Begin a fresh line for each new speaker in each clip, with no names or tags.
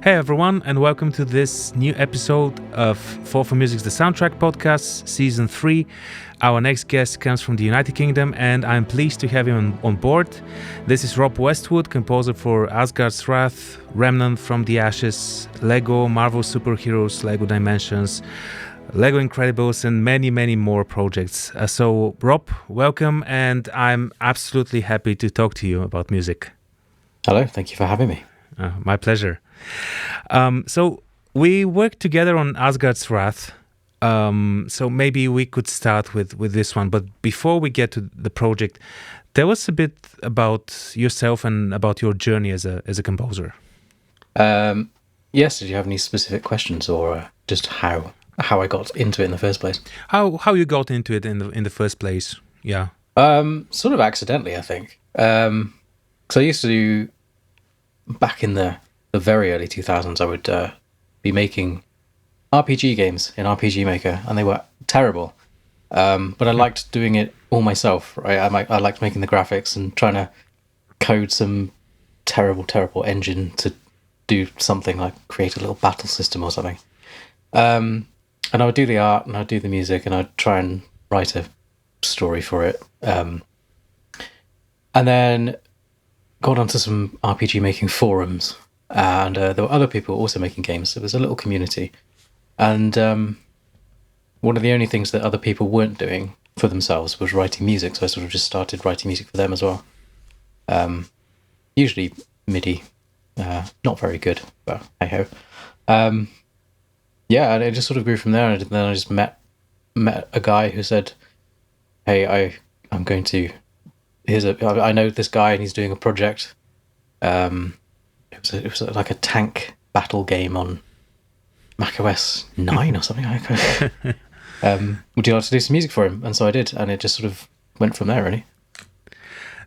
Hey everyone, and welcome to this new episode of Fall for Music's The Soundtrack Podcast, Season 3. Our next guest comes from the United Kingdom, and I'm pleased to have him on board. This is Rob Westwood, composer for Asgard's Wrath, Remnant from the Ashes, Lego, Marvel Superheroes, Lego Dimensions, Lego Incredibles, and many, many more projects. So Rob, welcome, and I'm absolutely happy to talk to you about music.
Hello, thank you for having me.
My pleasure. So we worked together on Asgard's Wrath. So maybe we could start with this one. But before we get to the project, tell us a bit about yourself and about your journey as a composer.
Yes, did you have any specific questions, or just how I got into it in the first place?
How you got into it in the first place? Yeah.
Sort of accidentally, I think. So I used to do, back in the very early 2000s, I would be making RPG games in RPG Maker, and they were terrible. But I liked doing it all myself, right? I liked making the graphics and trying to code some terrible engine to do something like create a little battle system or something. And I would do the art, and I'd do the music, and I'd try and write a story for it. And then got onto some RPG making forums, and there were other people also making games. It was a little community, and one of the only things that other people weren't doing for themselves was writing music, so I sort of just started writing music for them as well. Usually MIDI, not very good, but hey-ho. Yeah, and it just sort of grew from there, and then I just met a guy who said, hey, I'm going to... I know this guy, and he's doing a project. It was like a tank battle game on macOS 9 or something. Would you like to do some music for him? And so I did, and it just sort of went from there, really.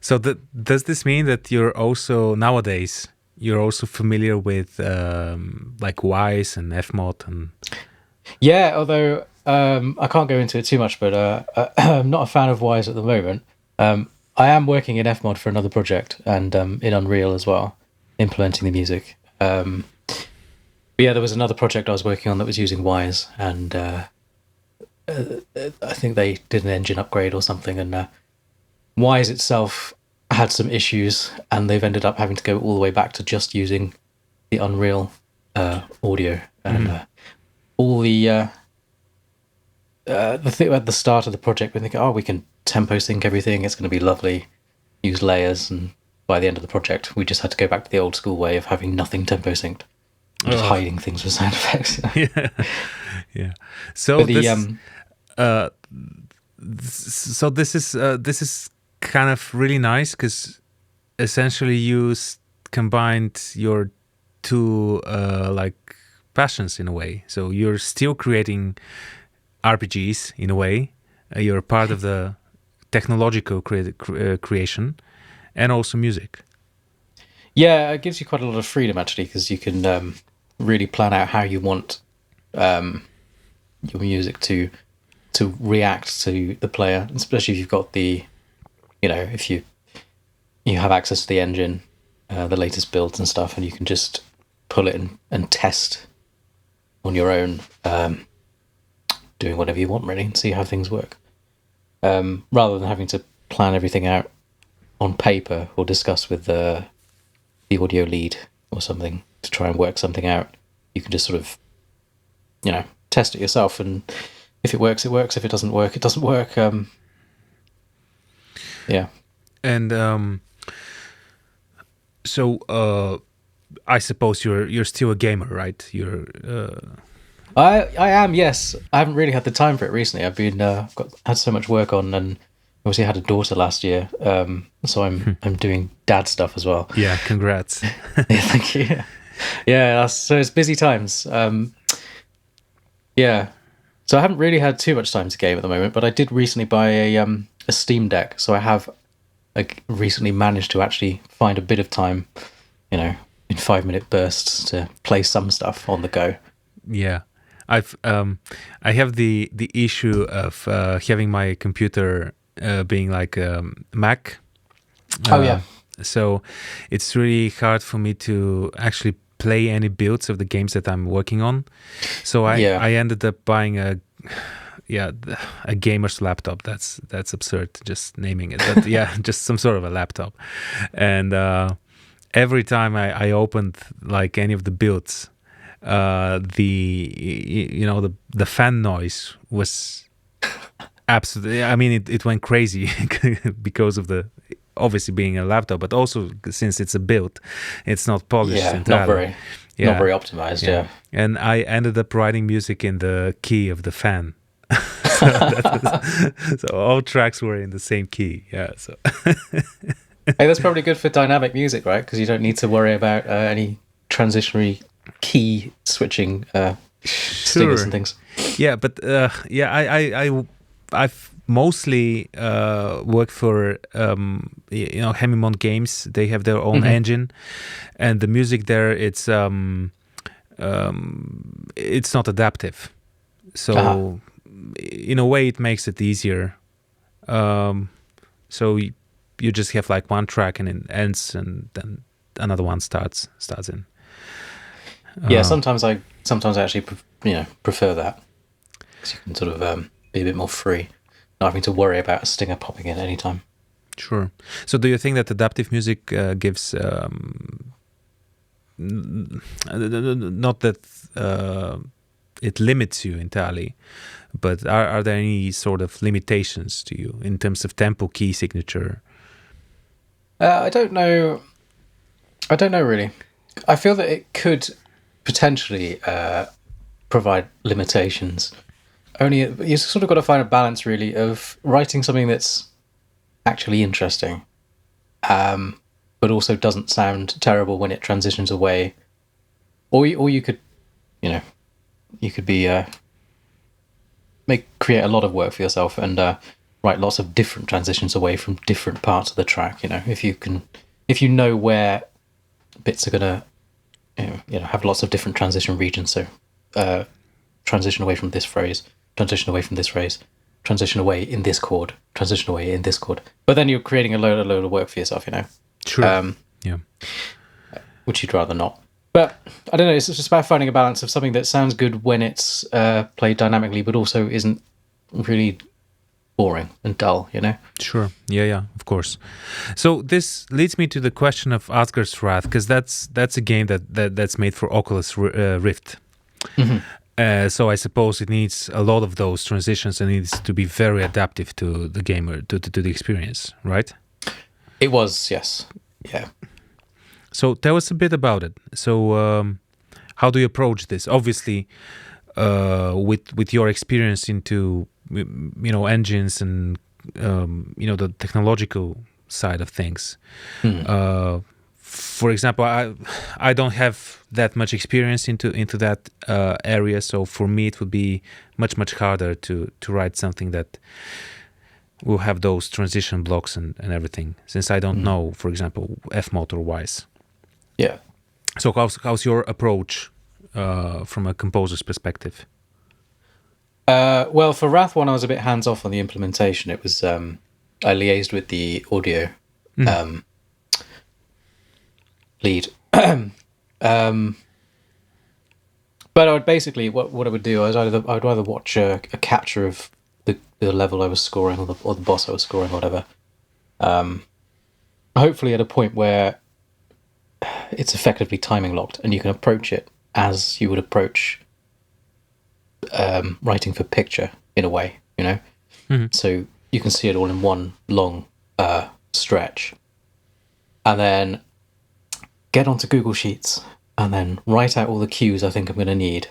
So does this mean that you're also nowadays familiar with like Wise and Fmod and?
Yeah, although I can't go into it too much, but I'm not a fan of Wise at the moment. I am working in Fmod for another project, and in Unreal as well, implementing the music. But yeah, there was another project I was working on that was using Wise, and I think they did an engine upgrade or something, and Wise itself had some issues, and they've ended up having to go all the way back to just using the Unreal audio, and all the thing at the start of the project, we think, we can tempo sync everything, it's going to be lovely, use layers, and by the end of the project we just had to go back to the old school way of having nothing tempo synced, just hiding things with sound effects.
Yeah. So this is kind of really nice, because essentially you combined your two like passions in a way. So you're still creating RPGs in a way. You're part of the technological creation, and also music.
Yeah, it gives you quite a lot of freedom, actually, because you can really plan out how you want your music to react to the player, especially if you've got if you have access to the engine, the latest builds and stuff, and you can just pull it and test on your own, doing whatever you want, really, and see how things work. Rather than having to plan everything out on paper or discuss with the audio lead or something to try and work something out, you can just sort of, test it yourself, and if it works, it works. If it doesn't work, it doesn't work. Yeah.
And so I suppose you're still a gamer, right?
I am, yes. I haven't really had the time for it recently. I've been had so much work on, and obviously I had a daughter last year, so I'm doing dad stuff as well.
Yeah, congrats.
Yeah, thank you. Yeah, so it's busy times. Yeah, so I haven't really had too much time to game at the moment, but I did recently buy a Steam Deck, so I have recently managed to actually find a bit of time, in 5-minute bursts to play some stuff on the go.
Yeah. I have the issue of having my computer being like Mac.
Yeah.
So it's really hard for me to actually play any builds of the games that I'm working on. So I ended up buying a gamer's laptop. That's absurd, just naming it. But yeah, just some sort of a laptop. And every time I opened like any of the builds, the fan noise was absolutely. I mean, it went crazy because of the obviously being a laptop, but also since it's a build, it's not polished entirely.
Not very optimized. Yeah.
And I ended up writing music in the key of the fan. So all tracks were in the same key. Yeah. So.
Hey, that's probably good for dynamic music, right? Because you don't need to worry about any transitionary key switching stingers and things.
Yeah, but I've mostly worked for Hemimont Games. They have their own engine, and the music there it's not adaptive. So in a way, it makes it easier. So you just have like one track and it ends, and then another one starts in.
Yeah, sometimes I actually prefer that, because you can sort of be a bit more free, not having to worry about a stinger popping in any time.
Sure. So do you think that adaptive music gives not that it limits you entirely, but are there any sort of limitations to you in terms of tempo, key signature?
I don't know really. I feel that it could potentially provide limitations. Only you sort of got to find a balance, really, of writing something that's actually interesting, but also doesn't sound terrible when it transitions away. Or you could, create a lot of work for yourself and write lots of different transitions away from different parts of the track. If you know where bits are gonna, have lots of different transition regions. So, transition away from this phrase, transition away from this phrase, transition away in this chord, transition away in this chord. But then you're creating a load of work for yourself,
Sure. Yeah.
Which you'd rather not. But I don't know. It's just about finding a balance of something that sounds good when it's played dynamically, but also isn't really boring and dull.
Sure. Yeah. Of course. So this leads me to the question of Asgard's Wrath, because that's a game that's made for Oculus Rift. So I suppose it needs a lot of those transitions and needs to be very adaptive to the gamer, to the experience, right?
It was, yes. Yeah.
So tell us a bit about it. So how do you approach this? Obviously, with your experience into engines and the technological side of things. For example, I don't have that much experience into that area, so for me it would be much harder to write something that will have those transition blocks and everything, since I don't know, for example, F motor wise.
Yeah.
So how's your approach from a composer's perspective?
Well, for Wrath 1, I was a bit hands off on the implementation. It was I liaised with the audio lead. But I would basically what I would do is I'd either watch a capture of the level I was scoring or the boss I was scoring, or whatever. Hopefully at a point where it's effectively timing locked and you can approach it as you would approach writing for picture, in a way, So you can see it all in one long stretch, and then get onto Google Sheets and then write out all the cues I think I'm going to need.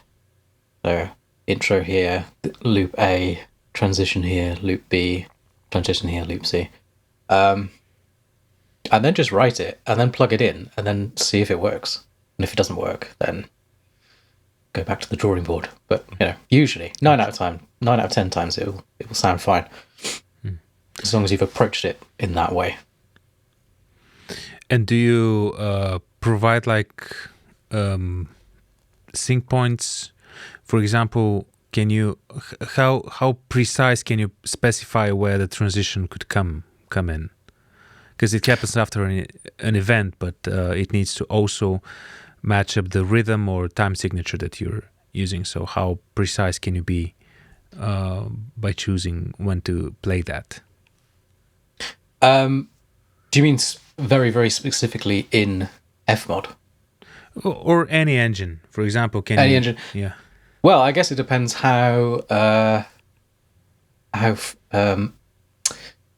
So intro here, loop A, transition here, loop B, transition here, loop C. And then just write it and then plug it in and then see if it works. And if it doesn't work, then go back to the drawing board. But usually 9 out of 10 times it will sound fine, as long as you've approached it in that way.
And do you provide sync points? For example, can you how precise can you specify where the transition could come in? Because it happens after an event, but it needs to also match up the rhythm or time signature that you're using. So how precise can you be by choosing when to play that?
Do you mean very, very specifically in Fmod?
Or any engine, for example?
Any engine?
Yeah.
Well, I guess it depends how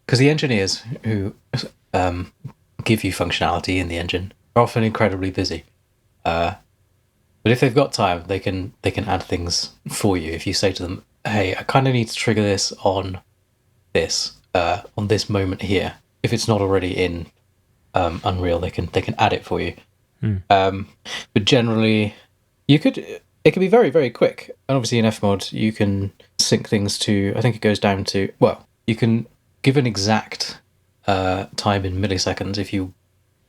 because the engineers who give you functionality in the engine are often incredibly busy. But if they've got time, they can add things for you. If you say to them, "Hey, I kind of need to trigger this on this moment here." If it's not already in Unreal, they can add it for you. But generally, it can be very, very quick. And obviously in Fmod, you can sync things to, I think it goes down to, well, you can give an exact time in milliseconds if you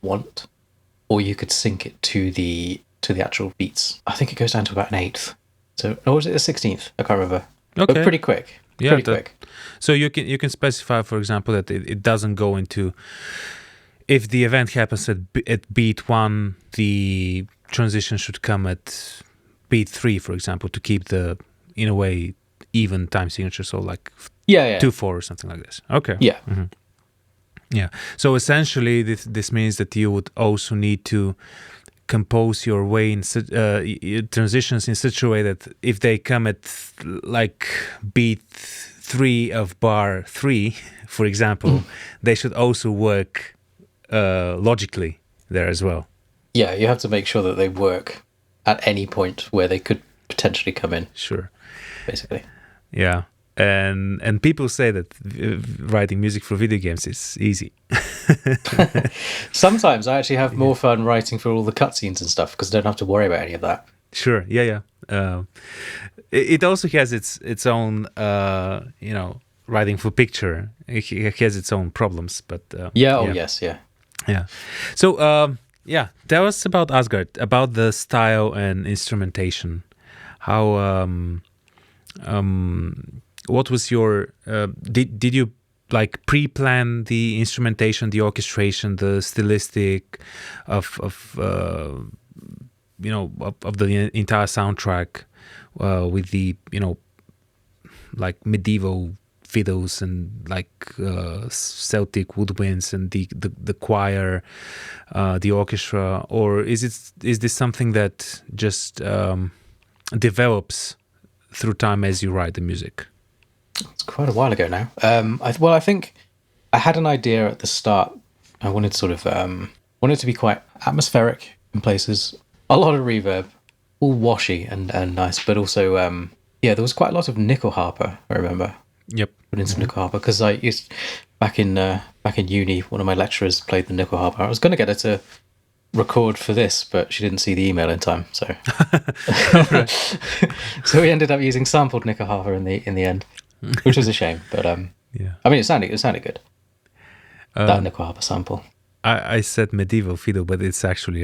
want, or you could sync it to the actual beats. I think it goes down to about an eighth. So, or was it a 16th? I can't remember.
Okay.
But pretty quick.
Yeah,
pretty quick.
So you can specify, for example, that it doesn't go into, if the event happens at beat 1, the transition should come at beat 3, for example, to keep the, in a way, even time signature. So like 2/4 or something like this. Okay.
Yeah.
Mm-hmm. Yeah. So essentially, this means that you would also need to compose your way in transitions in such a way that if they come at like beat 3 of bar 3, for example, they should also work logically there as well.
Yeah, you have to make sure that they work at any point where they could potentially come in.
Sure.
Basically.
Yeah. And people say that writing music for video games is easy.
Sometimes I actually have more fun writing for all the cutscenes and stuff because I don't have to worry about any of that.
Sure. Yeah. It also has its own, writing for picture. It has its own problems, but
yes.
So that was about Asgard, about the style and instrumentation. How what was your did you like pre-plan the instrumentation, the orchestration, the stylistic of the entire soundtrack with the like medieval fiddles and like Celtic woodwinds and the choir, the orchestra, or is this something that just develops through time as you write the music?
It's quite a while ago now. I think I had an idea at the start. I wanted sort of wanted to be quite atmospheric in places, a lot of reverb, all washy and nice, but also there was quite a lot of nickel harper. I remember.
Yep.
Put in some nickel harper because I used back in uni. One of my lecturers played the nickel harper. I was going to get her to record for this, but she didn't see the email in time, so so we ended up using sampled nickel harper in the end, which was a shame. But I mean, it sounded good. That nickel harper sample.
I said medieval fiddle, but it's actually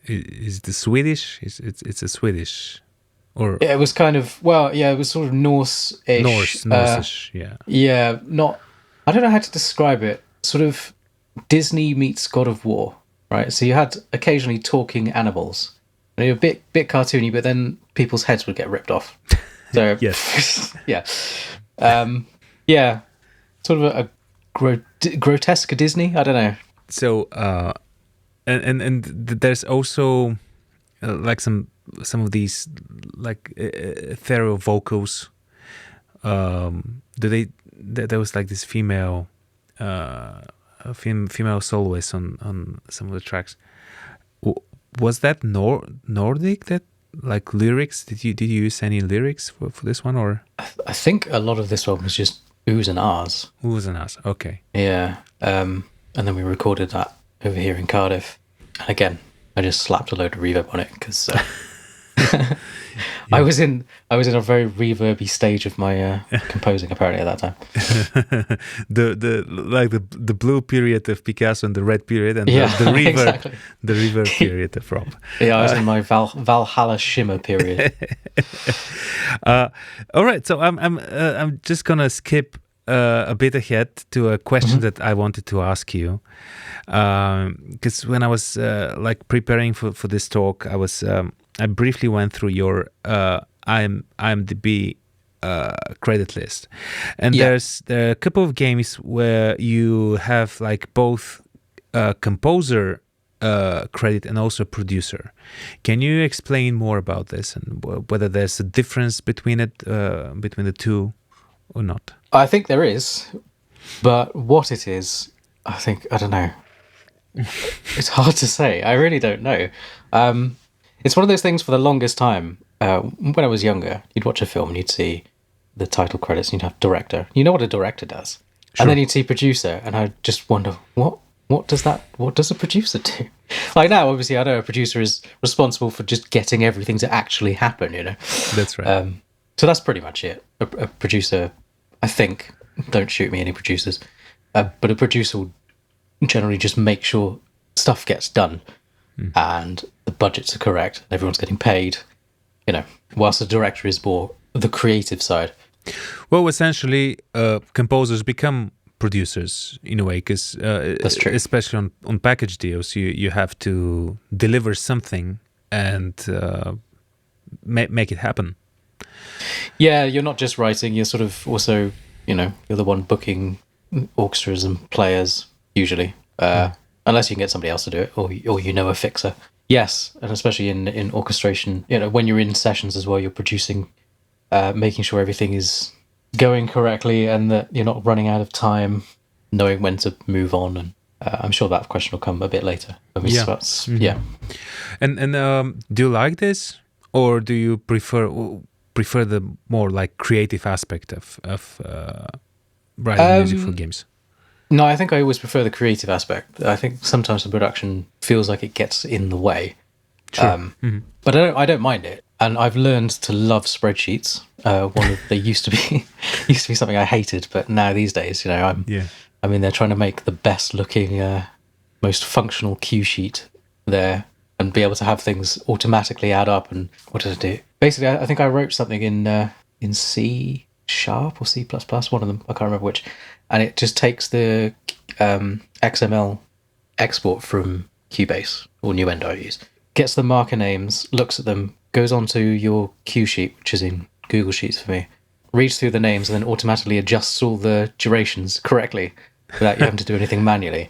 is the Swedish? It's a Swedish. Or
it was kind of it was sort of Norse-ish.
Norse-ish, yeah.
Yeah, I don't know how to describe it. Sort of Disney meets God of War, right? So you had occasionally talking animals, and they were a bit cartoony, but then people's heads would get ripped off. So
yes,
sort of a grotesque Disney. I don't know.
So and there's also like some of these like ethereal vocals. There was like this female female soloist on some of the tracks. Was that Nordic? That like lyrics? Did you use any lyrics for this one, or?
I think a lot of this one was just oohs and ahs.
Oohs and ahs. Okay.
Yeah. And then we recorded that over here in Cardiff. And again, I just slapped a load of reverb on it because I was in a very reverby stage of my composing apparently at that time.
the blue period of Picasso and the red period and the reverb exactly. The reverb period of Rob.
Yeah, I was in my Valhalla shimmer period.
All right, so I'm just gonna skip a bit ahead to a question that I wanted to ask you, because when I was like preparing for this talk, I briefly went through your IMDb credit list, and there are a couple of games where you have like both composer credit and also producer. Can you explain more about this and whether there's a difference between the two or not?
I think there is, but what it is, I don't know. It's hard to say. I really don't know. It's one of those things for the longest time. When I was younger, you'd watch a film and you'd see the title credits and you'd have director. You know what a director does. Sure. And then you'd see producer, and I'd just wonder, what does a producer do? Like now, obviously, I know a producer is responsible for just getting everything to actually happen, you know?
That's right.
So that's pretty much it. A producer, I think, don't shoot me, any producers, but a producer will generally just make sure stuff gets done and the budgets are correct, everyone's getting paid, you know, whilst the director is more the creative side.
Well, essentially, composers become producers in a way, because
that's true.
Especially on package deals, you have to deliver something and make it happen.
Yeah, you're not just writing, you're sort of also, you know, you're the one booking orchestras and players, usually. Unless you can get somebody else to do it, or you know a fixer. Yes, and especially in orchestration, you know, when you're in sessions as well, you're producing, making sure everything is going correctly and that you're not running out of time, knowing when to move on. And I'm sure that question will come a bit later. Yeah.
And do you like this, or do you prefer the more like creative aspect of writing music for games?
No, I think I always prefer the creative aspect. I think sometimes the production feels like it gets in the way.
Sure.
But I don't mind it, and I've learned to love spreadsheets. They used to be something I hated, but now these days, you know, I mean, they're trying to make the best looking, most functional cue sheet there, and be able to have things automatically add up. And what does it do? Basically, I think I wrote something in C# or C++, one of them. I can't remember which. And it just takes the XML export from Cubase or Nuendo I use, gets the marker names, looks at them, goes onto your cue sheet, which is in Google Sheets for me, reads through the names, and then automatically adjusts all the durations correctly without you having to do anything manually.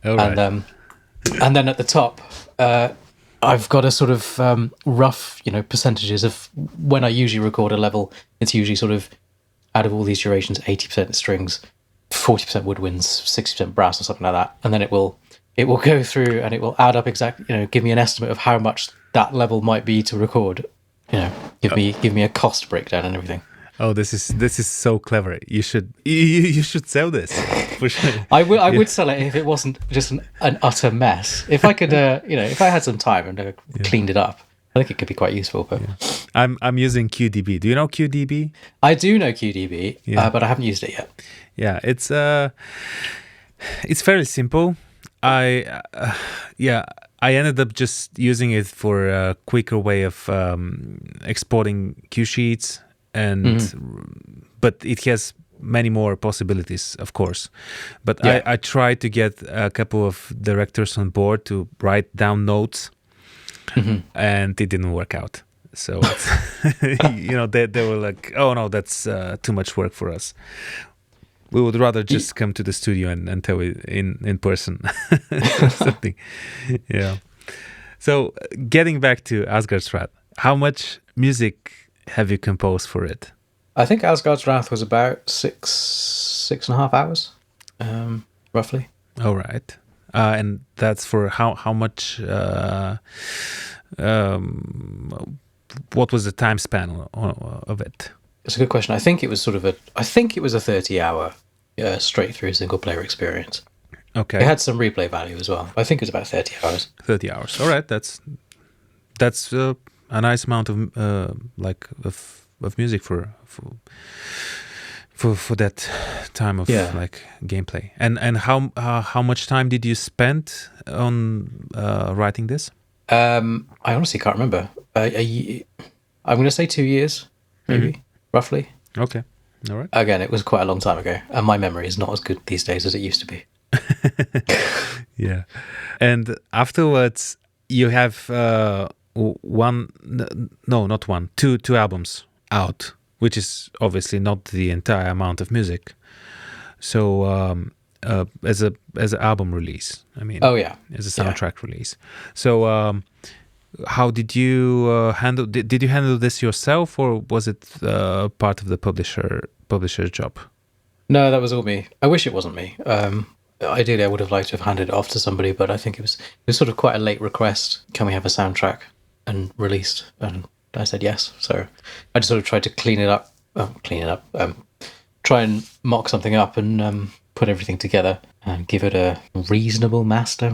Right.
And then at the top, I've got a sort of rough, you know, percentages of when I usually record a level. It's usually sort of out of all these durations, 80% strings, 40% woodwinds, 60% brass, or something like that. And then it will go through and it will add up exactly, you know, give me an estimate of how much that level might be to record. You know, give me a cost breakdown and everything.
Oh, this is so clever. You should sell this for sure.
I would sell it if it wasn't just an utter mess. If I could, you know, if I had some time and cleaned it up, I think it could be quite useful. But
I'm using QDB. Do you know QDB?
I do know QDB, but I haven't used it yet.
Yeah, it's fairly simple. I ended up just using it for a quicker way of exporting cue sheets, but it has many more possibilities, of course. But I tried to get a couple of directors on board to write down notes, and it didn't work out. So you know, they were like, "Oh no, that's too much work for us. We would rather just come to the studio and tell it in person." Something. Yeah. So getting back to Asgard's Wrath, how much music have you composed for it?
I think Asgard's Wrath was about 6.5 hours, roughly.
All right. And that's for how much? What was the time span of it?
It's a good question. I think it was a 30-hour straight through single player experience.
Okay.
It had some replay value as well. I think it was about 30 hours.
30 hours. All right. That's a nice amount of music for that time of like gameplay. And how much time did you spend on writing this?
I honestly can't remember. I'm going to say 2 years, maybe, roughly.
Okay. All right.
Again, it was quite a long time ago, and my memory is not as good these days as it used to be.
Yeah. And afterwards, you have two albums out, which is obviously not the entire amount of music. So as an album release, I mean,
Oh yeah,
as a soundtrack release. So how did you handle? Did you handle this yourself, or was it part of the publisher's job?
No, that was all me. I wish it wasn't me. Ideally, I would have liked to have handed it off to somebody, but I think it was sort of quite a late request. Can we have a soundtrack and released? And I said yes. So I just sort of tried to try and mock something up and put everything together and give it a reasonable master,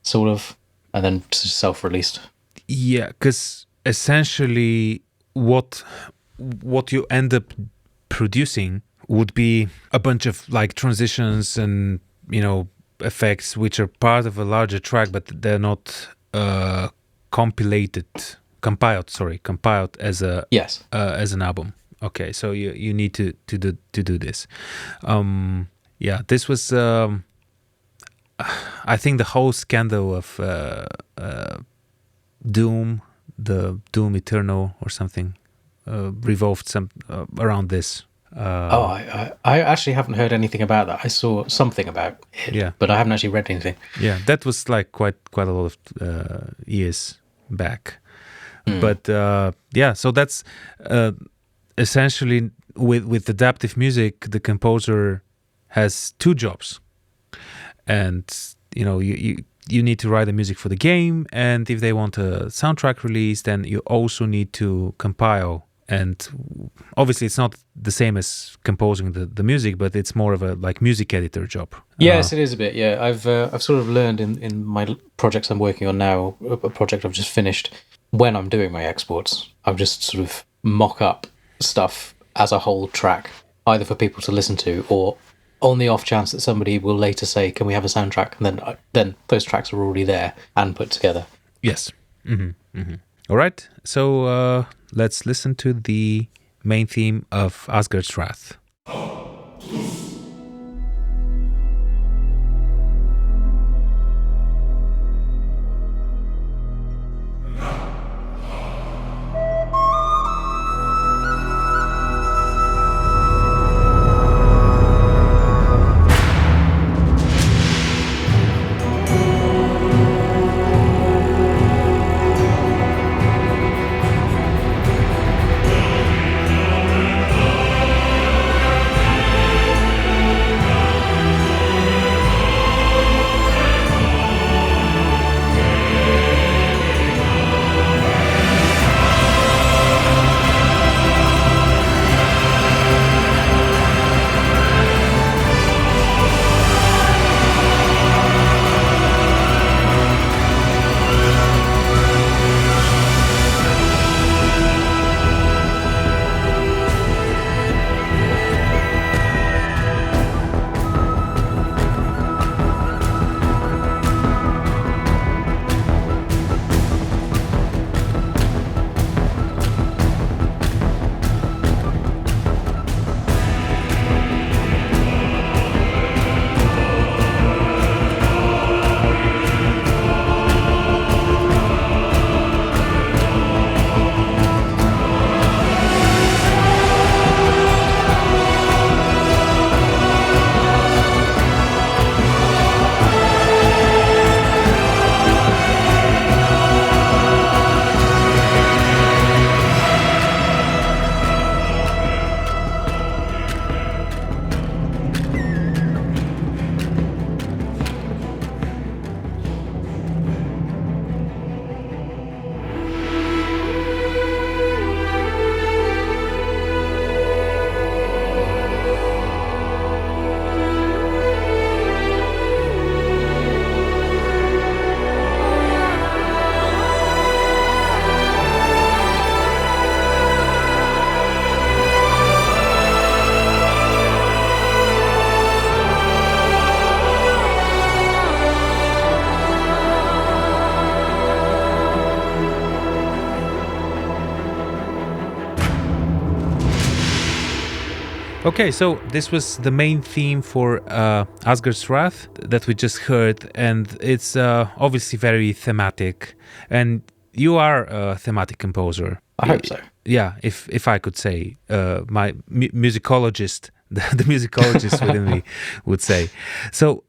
sort of, and then self-released.
Yeah, because essentially what you end up producing would be a bunch of like transitions and, you know, effects which are part of a larger track, but they're not compiled as as an album. Okay, so you need to do this. This was I think the whole scandal of Doom, the Doom Eternal or something, revolved around this.
I actually haven't heard anything about that. I saw something about it, but I haven't actually read anything.
Yeah, that was like quite a lot of years back. But so that's essentially with adaptive music, the composer has two jobs, and you know you need to write the music for the game, and if they want a soundtrack release, then you also need to compile. And obviously it's not the same as composing the music, but it's more of a like music editor job.
Yes, it is a bit. Yeah, I've sort of learned in my projects I'm working on now, a project I've just finished. When I'm doing my exports, I've just sort of mock up stuff as a whole track, either for people to listen to, or on the off chance that somebody will later say, "Can we have a soundtrack?" And then those tracks are already there and put together.
Yes. All right. So let's listen to the main theme of Asgard's Wrath. Okay, so this was the main theme for Asgard's Wrath that we just heard, and it's obviously very thematic. And you are a thematic composer.
I hope so.
Yeah, if I could say, my musicologist, the musicologist within me would say. So,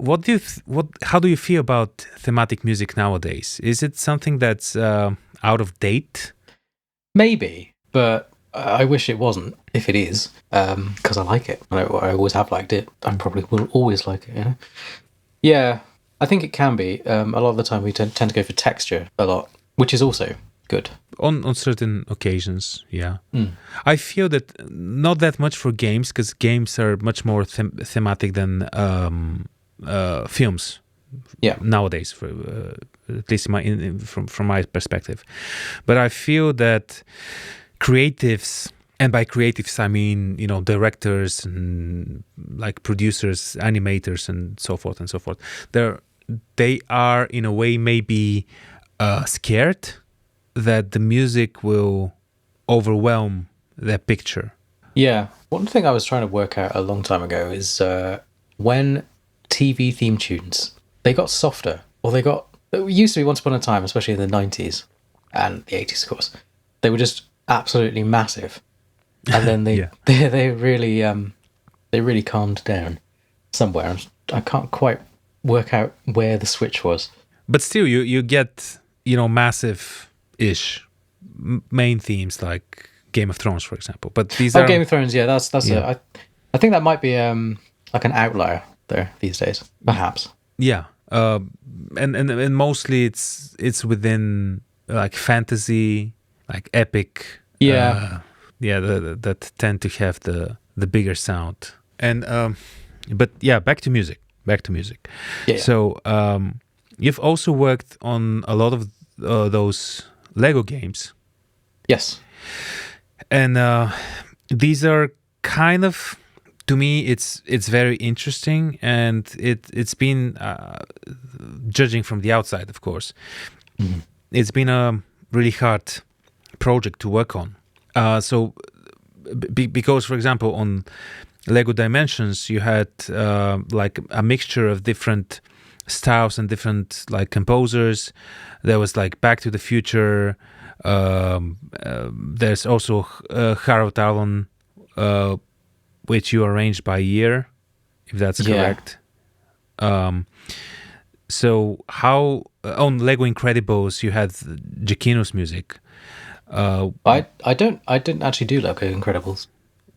how do you feel about thematic music nowadays? Is it something that's out of date?
Maybe, but I wish it wasn't, if it is, because I like it. I always have liked it. I probably will always like it, you know? Yeah, I think it can be. A lot of the time we tend to go for texture a lot, which is also good.
On certain occasions, yeah. I feel that not that much for games, because games are much more thematic than films.
Yeah.
Nowadays, for at least from my perspective. But I feel that creatives, and by creatives I mean, you know, directors and like producers, animators, and so forth, they are in a way maybe scared that the music will overwhelm their picture.
Yeah. One thing I was trying to work out a long time ago is when TV theme tunes, they got softer, or it used to be once upon a time, especially in the 90s and the 80s, of course, they were just absolutely massive. And then they really calmed down somewhere. I can't quite work out where the switch was.
But still, you get, you know, massive-ish main themes like Game of Thrones, for example. But these are
Game of Thrones. Yeah, that's. Yeah. I think that might be like an outlier there these days, perhaps.
Yeah, and mostly it's within like fantasy, like epic.
Yeah.
That tend to have the bigger sound. And but yeah, back to music. Yeah. So you've also worked on a lot of those Lego games.
Yes.
And these are kind of, to me, it's very interesting, and it's been judging from the outside, of course. Mm-hmm. It's been a really hard project to work on. So because, for example, on Lego Dimensions, you had like a mixture of different styles and different like composers. There was like Back to the Future. There's also Harold Allen, which you arranged by year, if that's correct. So how on Lego Incredibles you had Giacchino's music.
I didn't actually do Lego Incredibles.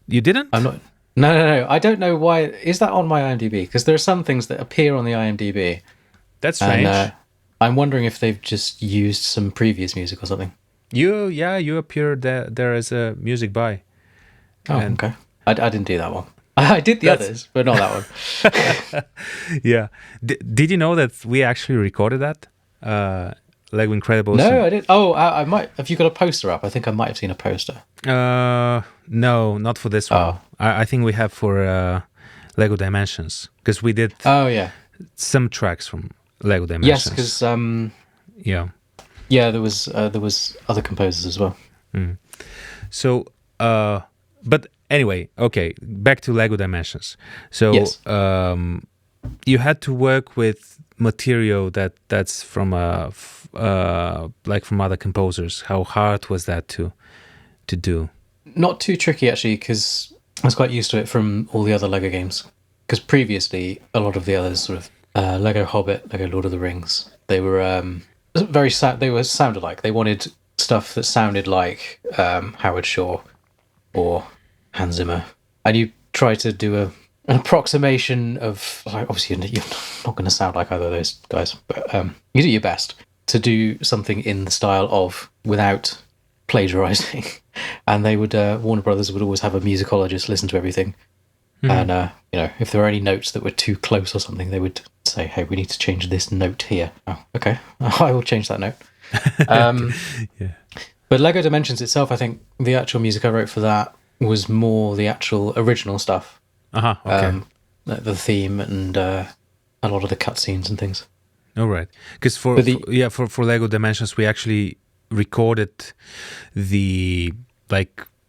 You didn't?
I'm not. No. I don't know why. Is that on my IMDb? Because there are some things that appear on the IMDb.
That's strange.
And, I'm wondering if they've just used some previous music or something.
You appeared there as a music by.
Oh, okay. I didn't do that one. I did the others, but not that one.
Yeah. Did you know that we actually recorded that? Lego Incredibles?
No, I didn't. Oh, I might. Have you got a poster up? I think I might have seen a poster.
No, not for this one.
Oh.
I think we have for Lego Dimensions, because we did.
Oh yeah.
Some tracks from Lego Dimensions.
Yes, because yeah, there was other composers as well.
Mm. So, but anyway, okay, back to Lego Dimensions. So,
yes.
You had to work with material that's from like from other composers. How hard was that to do?
Not too tricky actually, because I was quite used to it from all the other Lego games. Because previously, a lot of the others, sort of Lego Hobbit, Lego Lord of the Rings, they were sounded like. They wanted stuff that sounded like Howard Shore or Hans Zimmer, and you try to do an approximation of, like, obviously you're not going to sound like either of those guys, but you do your best to do something in the style of without plagiarizing. And they would Warner Brothers would always have a musicologist listen to everything. Mm-hmm. And if there were any notes that were too close or something, they would say, "Hey, we need to change this note here." Oh, okay, I will change that note.
Yeah.
But Lego Dimensions itself, I think the actual music I wrote for that was more the actual original stuff.
Okay.
The theme and a lot of the cutscenes and things.
All right, because for Lego Dimensions, we actually recorded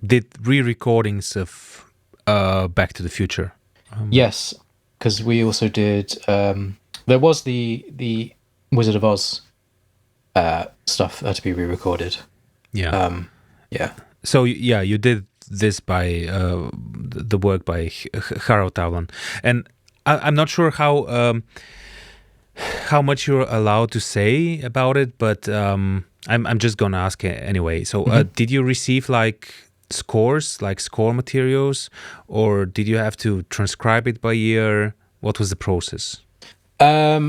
did re-recordings of Back to the Future.
Yes, because we also did. There was the Wizard of Oz stuff that had to be re-recorded.
Yeah.
Yeah.
So yeah, you did this by the work by Harold Towland, and I'm not sure how much you're allowed to say about it, but I'm just gonna ask anyway. So did you receive like scores, like score materials, or did you have to transcribe it by ear? What was the process?
I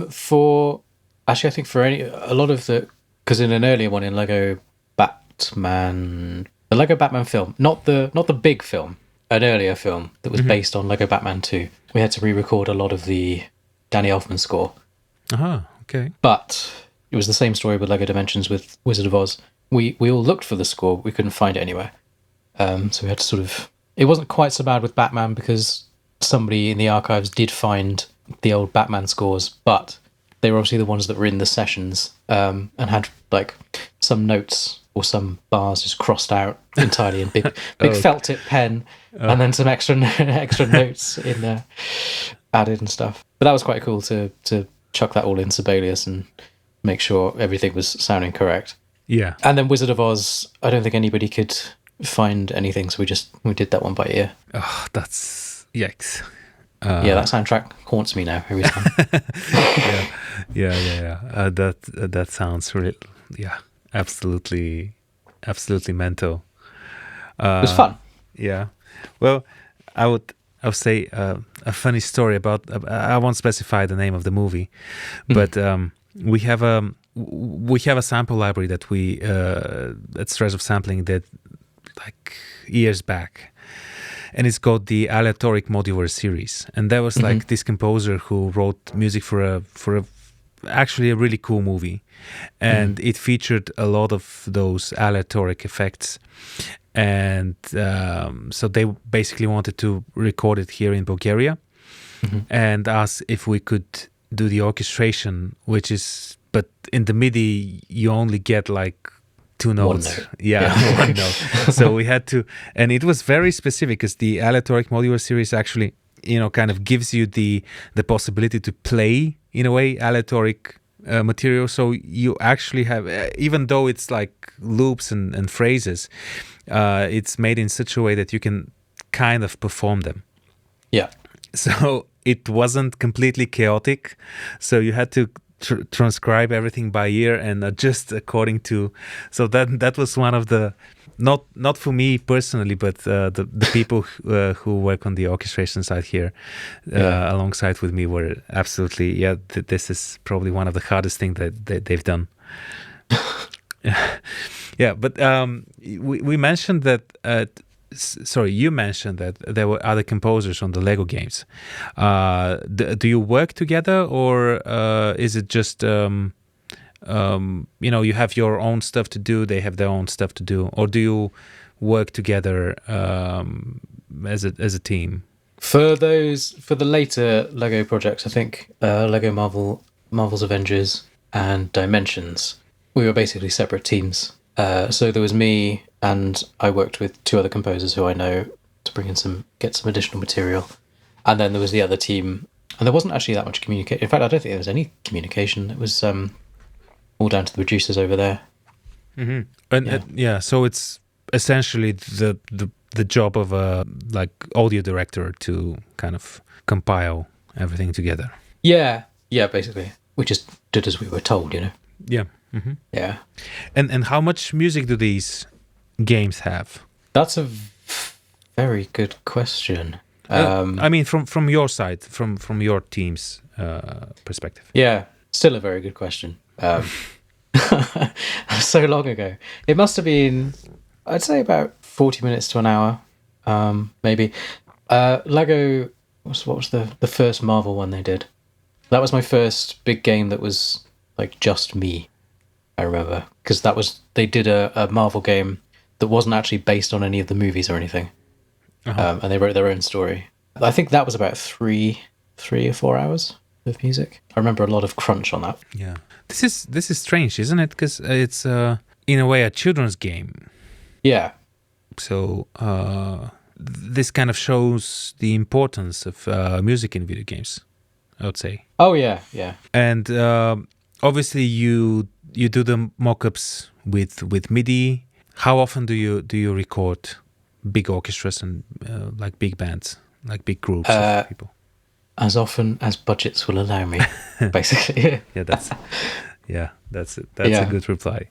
think for a lot of because in an earlier one in Lego Batman, the Lego Batman film, not the big film, an earlier film that was based on Lego Batman 2, we had to re-record a lot of the Danny Elfman score.
Okay.
But it was the same story with Lego Dimensions with Wizard of Oz. We all looked for the score, but we couldn't find it anywhere. So we had to sort of... It wasn't quite so bad with Batman because somebody in the archives did find the old Batman scores, but they were obviously the ones that were in the sessions and had like some notes or some bars just crossed out entirely in big felt tip pen, and then some extra notes in there added and stuff. But that was quite cool to chuck that all in Sibelius and make sure everything was sounding correct.
Yeah.
And then Wizard of Oz, I don't think anybody could find anything, so we did that one by ear.
Oh, that's yikes.
Yeah, that soundtrack haunts me now every time.
Yeah. That sounds really, absolutely mental.
It was fun.
Yeah. Well, I would say a funny story about. I won't specify the name of the movie, but we have a sample library that we at Strezov Sampling did like years back, and it's called the Aleatoric Modular Series. And there was like this composer who wrote music for a actually a really cool movie, and it featured a lot of those aleatoric effects. And so they basically wanted to record it here in Bulgaria and asked if we could do the orchestration, but in the MIDI you only get like two notes.
One note.
Yeah. One note. So we had to, and it was very specific because the Aleatoric Modular Series actually, kind of gives you the possibility to play in a way aleatoric material. So you actually have, even though it's like loops and phrases, it's made in such a way that you can kind of perform them.
Yeah.
So it wasn't completely chaotic. So you had to transcribe everything by ear and adjust according to. So that was one of the, not for me personally, but the people who work on the orchestration side here alongside with me were absolutely, this is probably one of the hardest things that they've done. Yeah, but we mentioned that. You mentioned that there were other composers on the Lego games. Do you work together, or is it just you have your own stuff to do, they have their own stuff to do, or do you work together as a team?
For the later Lego projects, I think Lego Marvel's Avengers and Dimensions, we were basically separate teams. So there was me, and I worked with two other composers who I know to bring in get some additional material. And then there was the other team, and there wasn't actually that much communication. In fact, I don't think there was any communication. It was all down to the producers over there.
And so it's essentially the job of a like audio director to kind of compile everything together.
Yeah, basically. We just did as we were told,
Yeah.
Yeah.
And how much music do these games have?
That's a very good question.
I mean, from your side, from your team's perspective.
Yeah, still a very good question. So long ago. It must have been, I'd say about 40 minutes to an hour, maybe. Lego, what was the first Marvel one they did? That was my first big game that was like just me. I remember, because they did a Marvel game that wasn't actually based on any of the movies or anything, and they wrote their own story. I think that was about 3 or 4 hours of music. I remember a lot of crunch on that.
Yeah, this is strange, isn't it? Because it's in a way a children's game.
Yeah.
So this kind of shows the importance of music in video games, I would say.
Oh yeah, yeah.
And obviously you do the mock-ups with MIDI. How often do you record big orchestras and like big bands, like big groups of people?
As often as budgets will allow me, basically.
That's a good reply.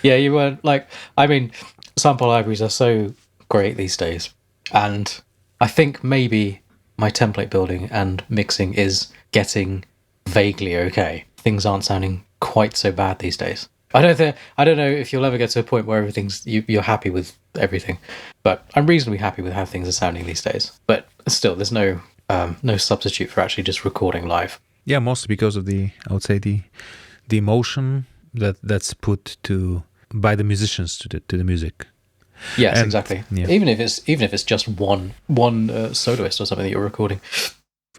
Yeah, you were like, I mean, sample libraries are so great these days, and I think maybe my template building and mixing is getting vaguely okay. Things aren't sounding quite so bad these days. I don't know if you'll ever get to a point where you're happy with everything, but I'm reasonably happy with how things are sounding these days. But still, there's no substitute for actually just recording live.
Yeah, mostly because of the emotion that's put by the musicians to the music.
Yes, exactly. Yeah. Even if it's just one soloist or something that you're recording.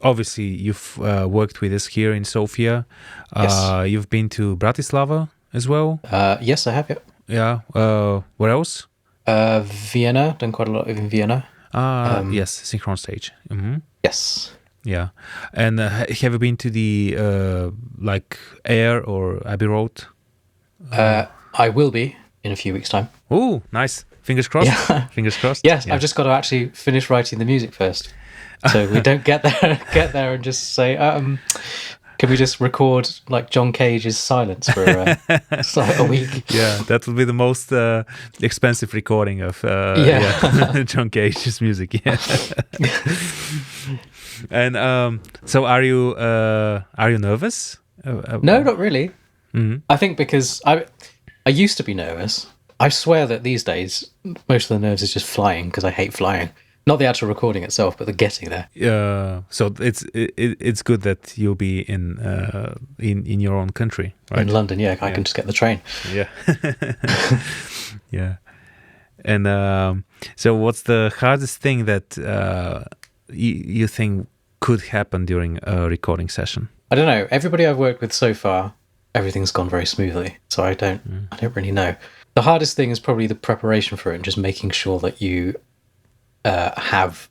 Obviously, you've worked with us here in Sofia.
Yes.
You've been to Bratislava as well.
Yes, I have.
Yeah. Where else?
Vienna. Done quite a lot in Vienna.
Yes, Synchron Stage. Mm-hmm.
Yes.
Yeah. And have you been to the like Air or Abbey Road?
I will be in a few weeks' time.
Oh, nice. Fingers crossed.
Yeah.
Fingers crossed.
Yes, yeah. I've just got to actually finish writing the music first, so we don't get there and just say, can we just record like John Cage's Silence for like a week?
Yeah, that will be the most expensive recording of John Cage's music. Yeah. And so, are you nervous?
No, not really.
Mm-hmm.
I think because I used to be nervous. I swear that these days most of the nerves is just flying because I hate flying. Not the actual recording itself, but the getting there.
So it's good that you'll be in your own country, right?
In London, yeah. I can just get the train.
Yeah. Yeah. And so what's the hardest thing that you think could happen during a recording session?
I don't know. Everybody I've worked with so far, everything's gone very smoothly. So I don't really know. The hardest thing is probably the preparation for it and just making sure that you have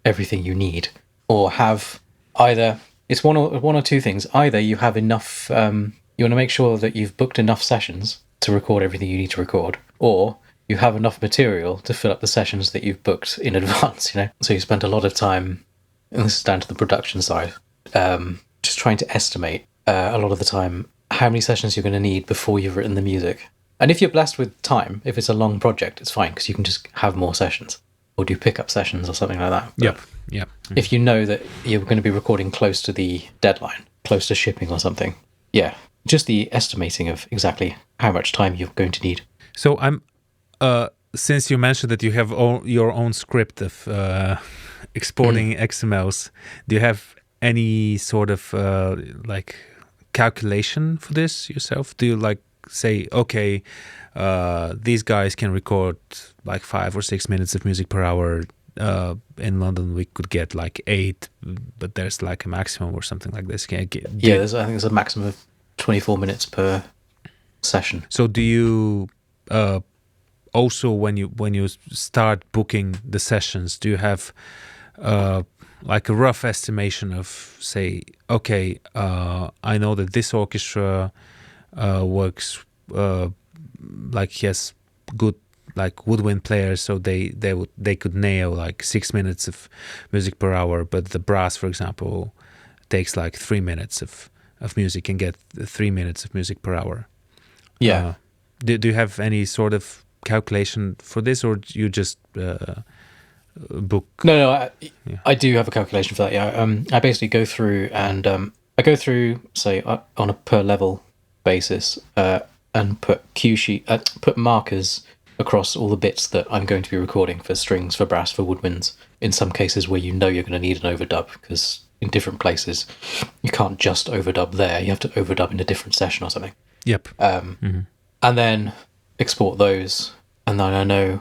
everything you need, or have either it's one or two things. Either you have enough, you want to make sure that you've booked enough sessions to record everything you need to record, or you have enough material to fill up the sessions that you've booked in advance. So you spend a lot of time, and this is down to the production side, just trying to estimate a lot of the time how many sessions you're going to need before you've written the music. And if you're blessed with time, if it's a long project, it's fine because you can just have more sessions or do pickup sessions or something like that.
Yep.
If you know that you're going to be recording close to the deadline, close to shipping or something, just the estimating of exactly how much time you're going to need.
So I'm, since you mentioned that you have your own script of exporting XMLs, do you have any sort of like calculation for this yourself? Do you like say, okay, these guys can record like 5 or 6 minutes of music per hour. In London, we could get like 8, but there's like a maximum or something like this. I think
there's a maximum of 24 minutes per session.
So do you also when you start booking the sessions, do you have like a rough estimation of, say, okay, I know that this orchestra works like he has good like woodwind players, so they could nail like 6 minutes of music per hour, but the brass, for example, takes like 3 minutes of music and get 3 minutes of music per hour.
Yeah.
Do you have any sort of calculation for this, or do you just book?
No, I do have a calculation for that. Yeah, I basically go through and I go through, say, on a per level basis, and put put markers across all the bits that I'm going to be recording for strings, for brass, for woodwinds. In some cases where you know you're going to need an overdub, because in different places you can't just overdub there. You have to overdub in a different session or something.
Yep.
And then export those, and then I know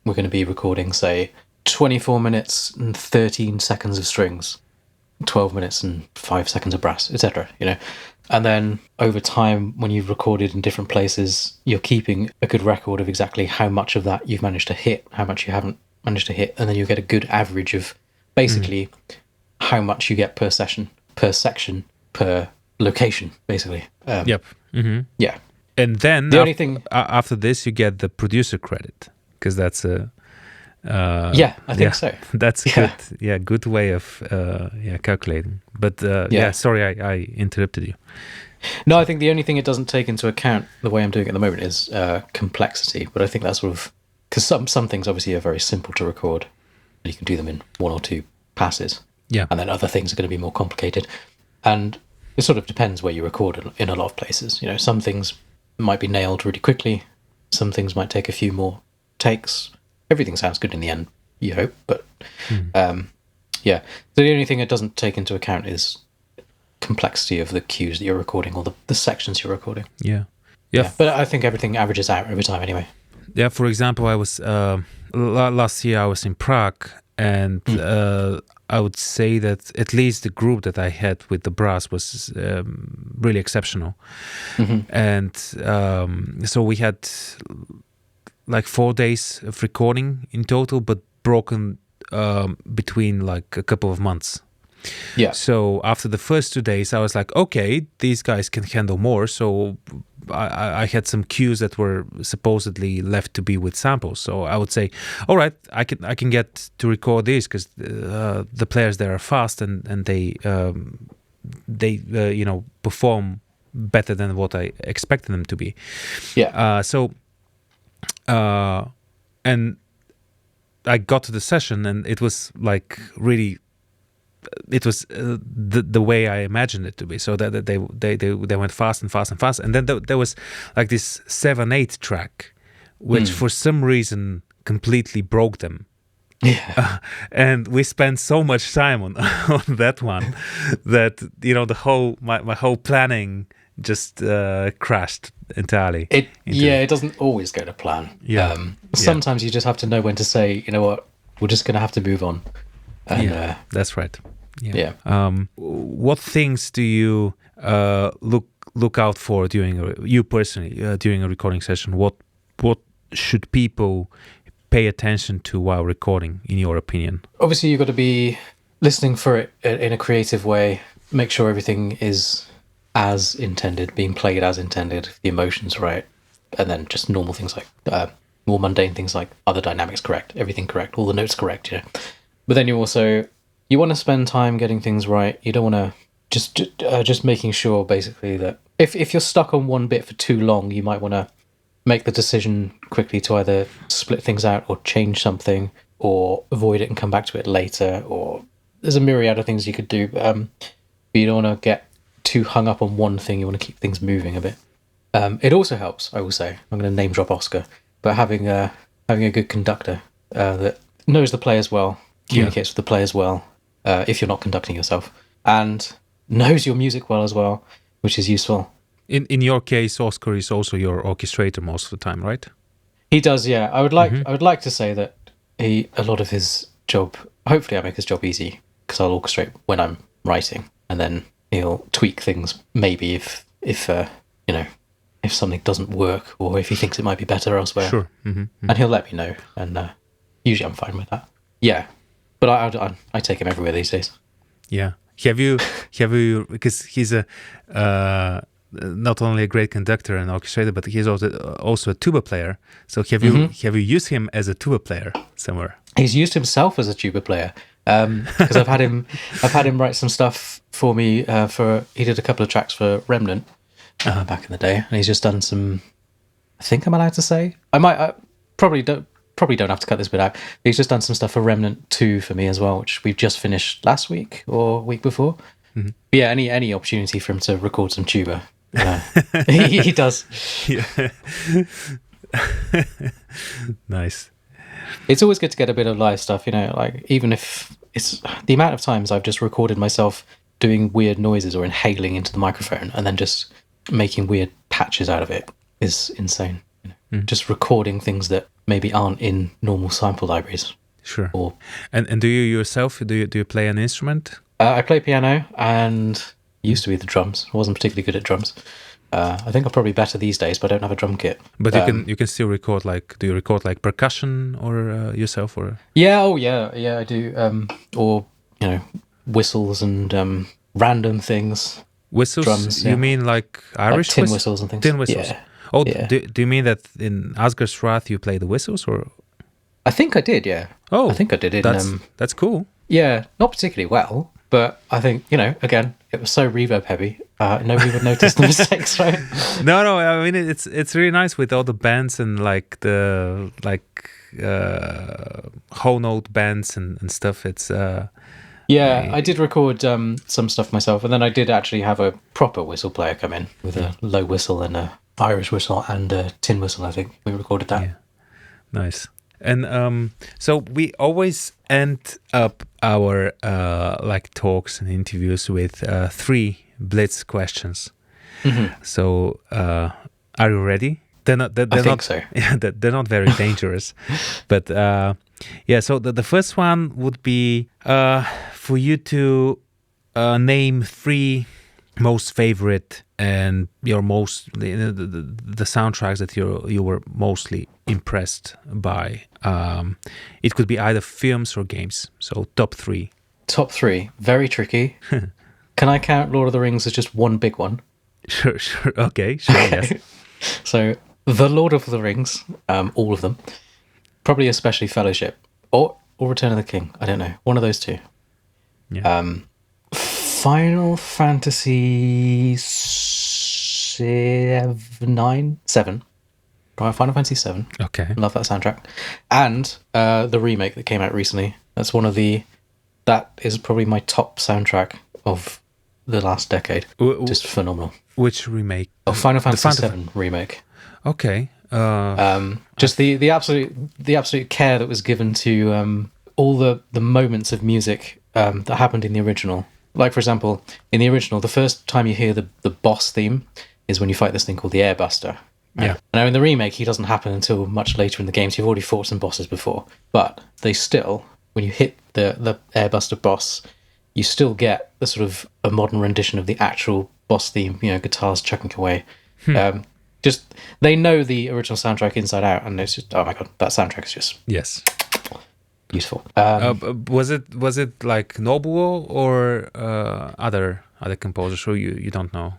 we're going to be recording, say, 24 minutes and 13 seconds of strings, 12 minutes and 5 seconds of brass, etc. And then over time, when you've recorded in different places, you're keeping a good record of exactly how much of that you've managed to hit, how much you haven't manage to hit, and then you get a good average of basically how much you get per session, per section, per location, basically.
Yep.
Yeah.
And then
The only thing
after this, you get the producer credit, because that's a
I think so.
That's good way of calculating. But sorry, I interrupted you.
No, I think the only thing it doesn't take into account, the way I'm doing it at the moment, is complexity. But I think that's sort of because some things obviously are very simple to record, and you can do them in 1 or 2 passes.
Yeah,
and then other things are going to be more complicated, and it sort of depends where you record in a lot of places. You know, some things might be nailed really quickly, some things might take a few more takes. Everything sounds good in the end, you hope, but so the only thing it doesn't take into account is complexity of the cues that you're recording, or the sections you're recording.
Yeah.
But I think everything averages out over time anyway.
Yeah, for example, I was last year I was in Prague, and I would say that at least the group that I had with the brass was really exceptional. And so we had like 4 days of recording in total, but broken between like a couple of months.
Yeah.
So after the first 2 days, I was like, okay, these guys can handle more. So I had some cues that were supposedly left to be with samples. So I would say, all right, I can get to record these, because the players there are fast, and they perform better than what I expected them to be.
Yeah.
And I got to the session, and it was like really. It was the way I imagined it to be. So that they went fast and fast and fast, and then there was like this 7/8 track, which for some reason completely broke them.
Yeah.
And we spent so much time on that one that my whole planning just crashed entirely.
It doesn't always go to plan.
Yeah.
Sometimes you just have to know when to say, you know what, we're just going to have to move on. And,
that's right.
Yeah.
What things do you look out for during a recording session? What should people pay attention to while recording, in your opinion?
Obviously, you've got to be listening for it in a creative way. Make sure everything is as intended, being played as intended, the emotions right, and then just normal things like more mundane things like, are the dynamics correct, everything correct, all the notes correct, But then you want to spend time getting things right. You don't want to just making sure basically that if you're stuck on one bit for too long, you might want to make the decision quickly to either split things out or change something, or avoid it and come back to it later. Or there's a myriad of things you could do, but you don't want to get too hung up on one thing. You want to keep things moving a bit. It also helps, I will say, I'm going to name drop Oscar, but having a good conductor that knows the players well, communicates with the players well, if you're not conducting yourself, and knows your music well as well, which is useful.
In your case, Oscar is also your orchestrator most of the time, right?
He does, yeah. I would like to say that a lot of his job, hopefully I make his job easy, because I'll orchestrate when I'm writing, and then he'll tweak things maybe if something doesn't work, or if he thinks it might be better elsewhere.
Sure.
And he'll let me know, and usually I'm fine with that. Yeah. But I take him everywhere these days.
Yeah. Have you? Because he's not only a great conductor and orchestrator, but he's also a tuba player. So have you used him as a tuba player somewhere?
He's used himself as a tuba player, because I've had him write some stuff for me. He did a couple of tracks for Remnant back in the day, and he's just done some. I think I'm allowed to say. I probably don't have to cut this bit out. He's just done some stuff for Remnant 2 for me as well, which we've just finished last week or week before. But yeah, any opportunity for him to record some tuba, he does.
Yeah. Nice.
It's always good to get a bit of live stuff, like even if it's the amount of times I've just recorded myself doing weird noises or inhaling into the microphone and then just making weird patches out of it is insane. Just recording things that maybe aren't in normal sample libraries.
Sure. And do you yourself, do you play an instrument?
I play piano and used to be the drums. I wasn't particularly good at drums. I think I'm probably better these days, but I don't have a drum kit.
But you can still record do you record percussion or yourself or?
Yeah, I do. Or whistles and random things.
Whistles?
Drums,
You mean like Irish
tin whistles and things?
Tin whistles.
Yeah.
Oh,
yeah.
Do you mean that in Asgard's Wrath you play the whistles or?
I think I did. Yeah.
Oh,
I think I did.
That's cool.
Yeah, not particularly well, but I think again, it was so reverb heavy. Nobody would notice the mistakes, right?
No. I mean, it's really nice with all the bands and whole note bands and stuff. It's
I did record some stuff myself, and then I did actually have a proper whistle player come in with a low whistle and a Irish whistle and a tin whistle. I think we recorded that.
Yeah. Nice. And so we always end up our talks and interviews with 3 blitz questions.
Mm-hmm.
So are you ready? I think
so.
Yeah, they're not very dangerous, but So the first one would be for you to name 3 most favorite and your most the soundtracks that you were mostly impressed by. It could be either films or games. So top 3.
Top 3, very tricky. Can I count Lord of the Rings as just one big one?
Sure. Okay, sure. Yes.
So the Lord of the Rings, all of them, probably especially Fellowship or Return of the King. I don't know, one of those 2.
Yeah.
Final Fantasy 7. Final Fantasy 7.
Okay.
Love that soundtrack. And the remake that came out recently. That is probably my top soundtrack of the last decade. Just phenomenal.
Which remake?
Final Fantasy 7 remake.
Okay.
Just the absolute care that was given to all the moments of music that happened in the original. Like, for example, in the original, the first time you hear the boss theme is when you fight this thing called the Airbuster. Right?
Yeah.
Now, in the remake, he doesn't happen until much later in the game, so you've already fought some bosses before. But they still, when you hit the Airbuster boss, you still get the sort of a modern rendition of the actual boss theme, guitars chucking away. Just, they know the original soundtrack inside out, and it's just, oh my God, that soundtrack is just...
Yes.
Useful.
Was it like Nobuo or other composers, or you don't know?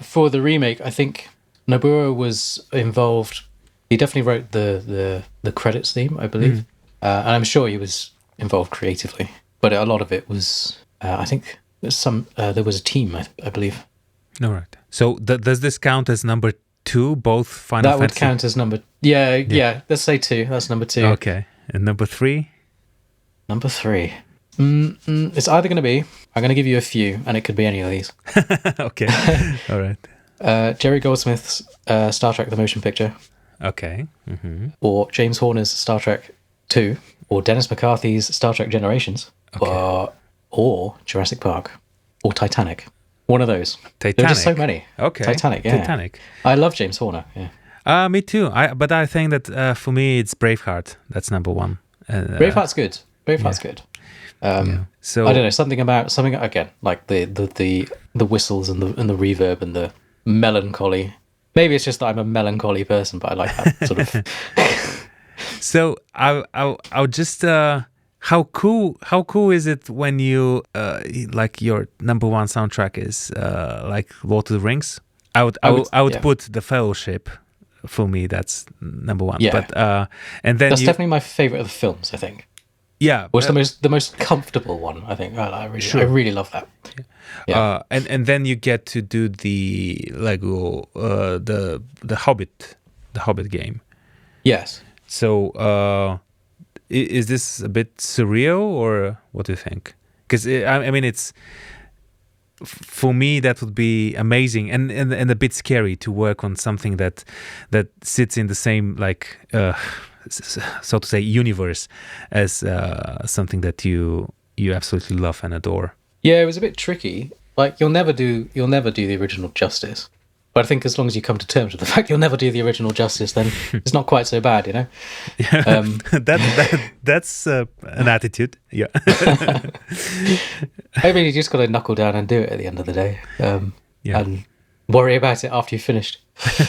For the remake, I think Nobuo was involved. He definitely wrote the credits theme, I believe, and I'm sure he was involved creatively. But a lot of it was, I think, there was a team, I believe.
All right. So does this count as number 2? Both Final Fantasy.
That would count as number. Yeah. Let's say 2. That's number 2.
Okay. And number 3.
Number 3. It's either going to be, I'm going to give you a few, and it could be any of these.
Okay. All right.
Jerry Goldsmith's Star Trek The Motion Picture.
Okay. Mm-hmm.
Or James Horner's Star Trek 2. Or Dennis McCarthy's Star Trek Generations.
Okay.
Or Jurassic Park. Or Titanic. One of those.
Titanic.
There are just so many.
Okay.
Titanic, yeah.
Titanic.
I love James Horner, yeah.
Me too. But I think that for me it's Braveheart. That's number 1.
Braveheart's good. Braveheart's good.
So
I don't know, something again, like the whistles and the reverb and the melancholy. Maybe it's just that I'm a melancholy person, but I like that sort of.
So I'll just how cool is it when you like your number 1 soundtrack is like Lord of the Rings? I would put The Fellowship. For me, that's number 1.
Yeah.
But and then
that's definitely my favorite of the films, I think.
Yeah,
was the most comfortable one, I think. I really love that.
Yeah. And then you get to do the Lego the Hobbit game.
Yes.
So is this a bit surreal, or what do you think? Because I mean, it's for me that would be amazing and a bit scary to work on something that sits in the same so to say universe as something that you absolutely love and adore.
Yeah, it was a bit tricky. Like you'll never do the original justice. But I think as long as you come to terms with the fact you'll never do the original justice, then it's not quite so bad, you know.
That's an attitude. Yeah.
I mean, you just got to knuckle down and do it at the end of the day. And worry about it after you've finished.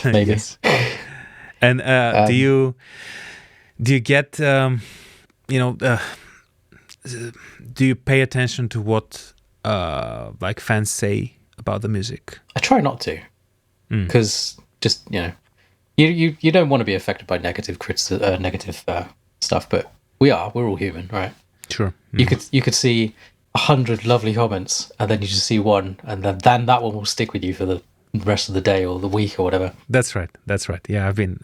Maybe.
Yes. And do you get do you pay attention to what like fans say about the music?
I try not to, because just you don't want to be affected by negative stuff, but we're all human, right?
Sure.
You could see 100 lovely comments, and then you just see one, and then that one will stick with you for the rest of the day or the week or whatever.
That's right. Yeah, I've been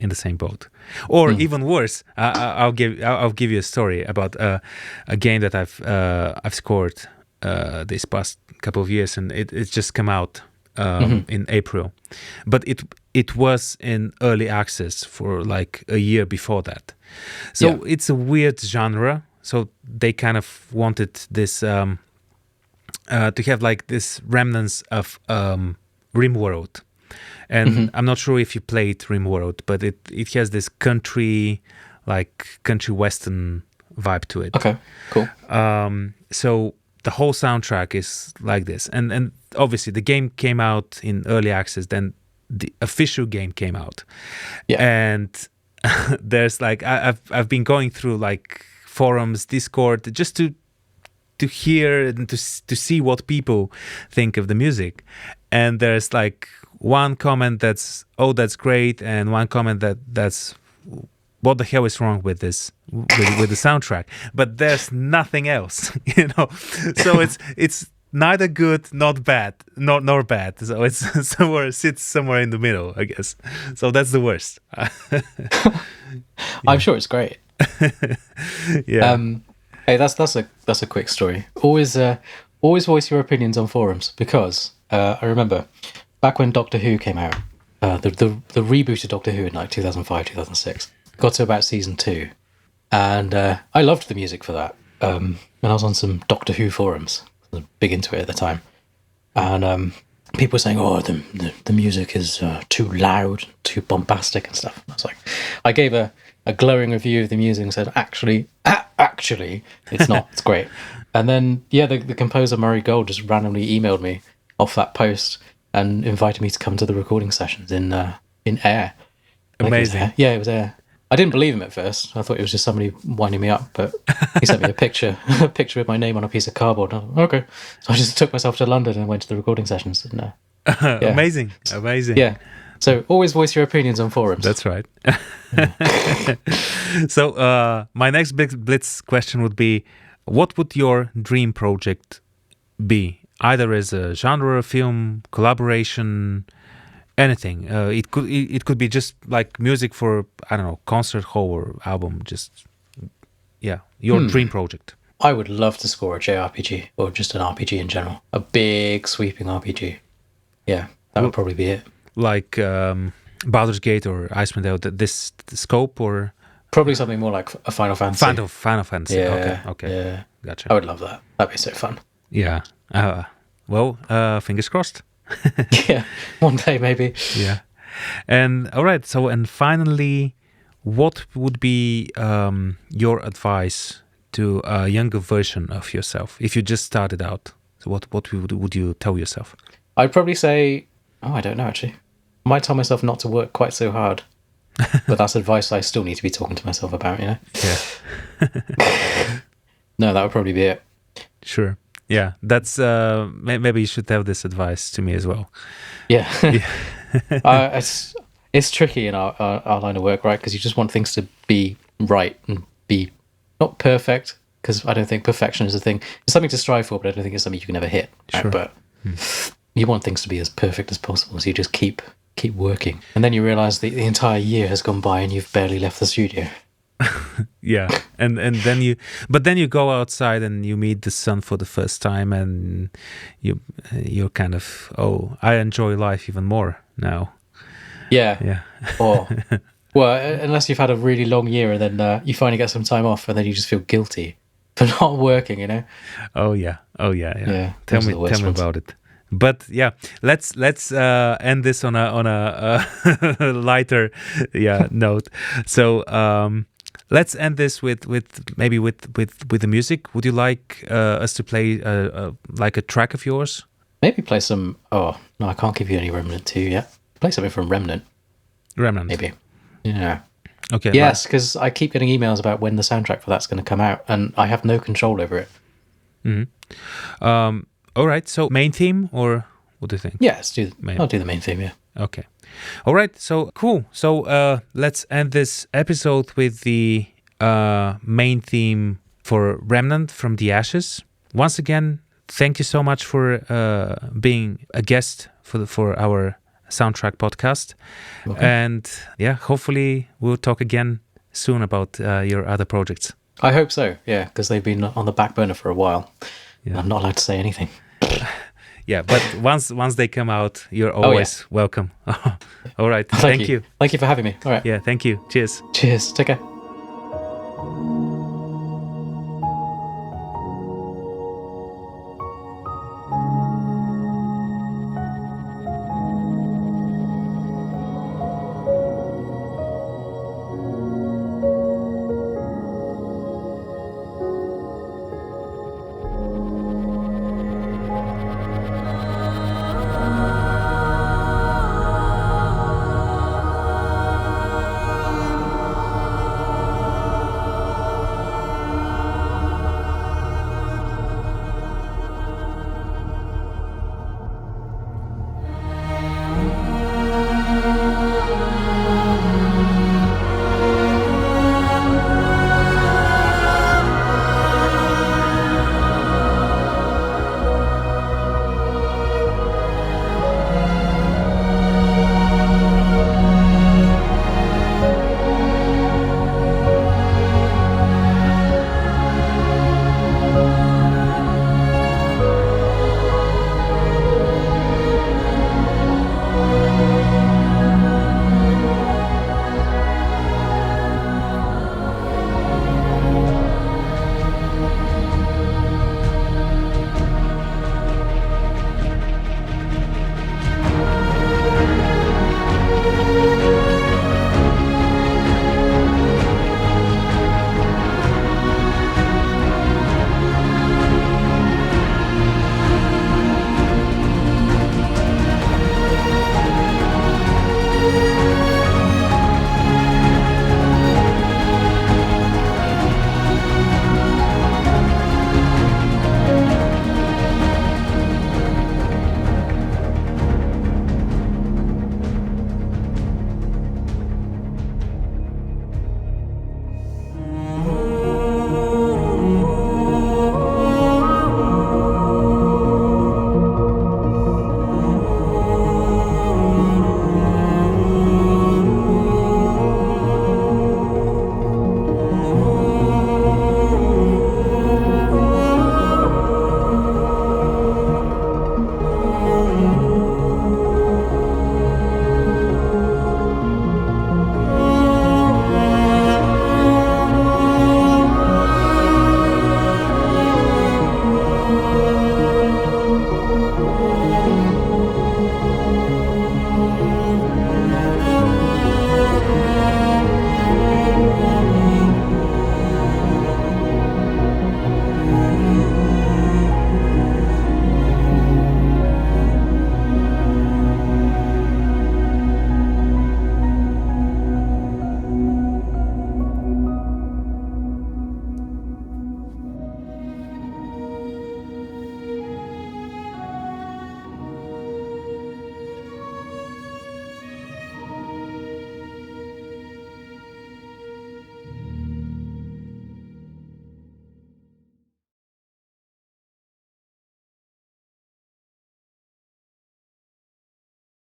in the same boat. Or even worse, I'll give you a story about a game that I've scored this past couple of years, and it just come out in April, but it was in early access for like a year before that. So it's a weird genre. So they kind of wanted this to have like this remnants of RimWorld, and I'm not sure if you played RimWorld, but it has this country western vibe to it.
Okay, cool.
So the whole soundtrack is like this, and obviously the game came out in early access, then the official game came out, and there's like I've been going through like forums, Discord, just to hear and to see what people think of the music. And there's like one comment that's great, and one comment that's what the hell is wrong with this with the soundtrack. But there's nothing else, So it's neither good, not bad, nor bad. So it's sits somewhere in the middle, I guess. So that's the worst.
I'm sure it's great.
Yeah.
Hey, that's a quick story. Always voice your opinions on forums, because I remember back when Doctor Who came out, the rebooted Doctor Who in like 2005, 2006, got to about season 2, and I loved the music for that. And I was on some Doctor Who forums, I was big into it at the time, and people were saying, "Oh, the music is too loud, too bombastic and stuff." I was like, I gave a glowing review of the music and said, actually, it's not. It's great. And then, the composer Murray Gold just randomly emailed me off that post and invited me to come to the recording sessions in Air.
Amazing.
It was Air. I didn't believe him at first. I thought it was just somebody winding me up, but he sent me a picture with my name on a piece of cardboard. And I was like, okay. So I just took myself to London and went to the recording sessions. And,
Amazing.
Yeah. So always voice your opinions on forums.
That's right. So my next blitz question would be, what would your dream project be? Either as a genre, film, collaboration, anything. It could be just like music for, I don't know, concert hall or album. Just your dream project.
I would love to score a JRPG, or just an RPG in general. A big sweeping RPG. Yeah, that would probably be it.
Like Baldur's Gate or Icewind Dale, this scope, or
probably something more like a Final Fantasy.
Final Fantasy.
Yeah,
okay.
Yeah.
Gotcha.
I would love that. That'd be so fun.
Yeah. Fingers crossed.
Yeah, one day maybe.
Yeah. And all right. So, and finally, what would be your advice to a younger version of yourself if you just started out? So, what would you tell yourself?
I'd probably say, I don't know actually. I might tell myself not to work quite so hard, but that's advice I still need to be talking to myself about, Yeah. No, that would probably be it.
Sure. Yeah, that's maybe you should tell this advice to me as well.
Yeah. It's tricky in our line of work, right? Because you just want things to be right and be not perfect, because I don't think perfection is a thing. It's something to strive for, but I don't think it's something you can ever hit.
Sure.
Right? But you want things to be as perfect as possible, so you just keep working, and then you realize the entire year has gone by and you've barely left the studio.
Yeah, and then you go outside and you meet the sun for the first time, and you're kind of, I enjoy life even more now. Yeah.
Or unless you've had a really long year and then you finally get some time off, and then you just feel guilty for not working.
Oh yeah. Tell me about it. But yeah, let's end this on a lighter note. So let's end this with the music. Would you like us to play like a track of yours
Maybe play some. Oh no, I can't give you any Remnant 2 yet. Play something from Remnant.
Remnant.
Maybe. Yeah.
Okay.
Yes, because I keep getting emails about when the soundtrack for that's going to come out, and I have no control over it.
All right. So main theme, or what do you think?
Yeah, I'll do the main theme. Yeah.
Okay. All right. So cool. So let's end this episode with the main theme for Remnant from the Ashes. Once again, thank you so much for being a guest for our soundtrack podcast.
Okay.
And yeah, hopefully we'll talk again soon about your other projects.
I hope so. Yeah, because they've been on the back burner for a while.
Yeah.
I'm not allowed to say anything.
Yeah, but once they come out, you're always welcome. All right. Thank you.
Thank you for having me. All right.
Yeah, thank you. Cheers.
Cheers. Take care.